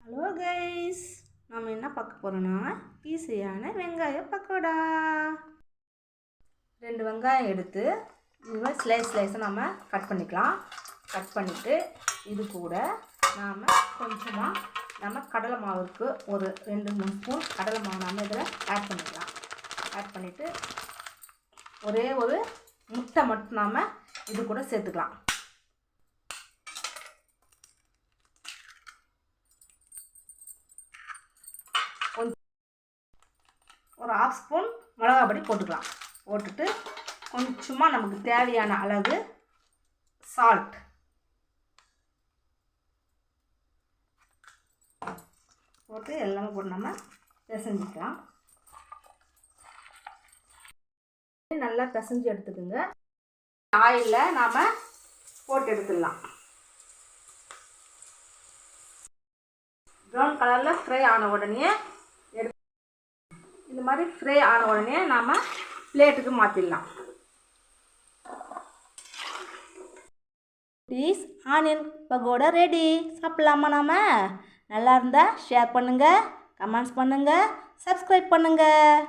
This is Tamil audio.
ஹலோ கைஸ், நம்ம என்ன பார்க்க போகிறோன்னா ஈஸியான வெங்காய பக்கோடா. 2 வெங்காயம் எடுத்து இது மாதிரி ஸ்லைஸாக நம்ம கட் பண்ணிக்கலாம். கட் பண்ணிவிட்டு இது கூட நாம் கொஞ்சமாக நம்ம கடலை மாவுக்கு ஒரு 2-3 ஸ்பூன் கடலை மாவு நம்ம இதில் ஆட் பண்ணிக்கலாம். ஆட் பண்ணிவிட்டு ஒரே ஒரு முட்டை மட்டும் நாம் இது கூட சேர்த்துக்கலாம். ஒரு 1/2 ஸ்பூன் மிளகா பொடி போட்டுக்கலாம். போட்டுட்டு கொஞ்சமாக நமக்கு தேவையான அளவு சால்ட் போட்டு எல்லாமே போட்டு நம்ம பிசைஞ்சிக்கலாம். நல்லா பிசைஞ்சு எடுத்துக்குங்க. ஆயிலில் நாம் போட்டு எடுத்துடலாம். ப்ரௌன் கலரில் ஃப்ரை ஆன உடனே இந்த மாதிரி ஃப்ரை ஆன உடனே நாம் பிளேட்டுக்கு மாற்றிடலாம். Please onion pakoda ready. சாப்பிட்லாமா? நாம் நல்லா இருந்தால் ஷேர் பண்ணுங்கள், கமெண்ட்ஸ் பண்ணுங்கள், சப்ஸ்கிரைப் பண்ணுங்கள்.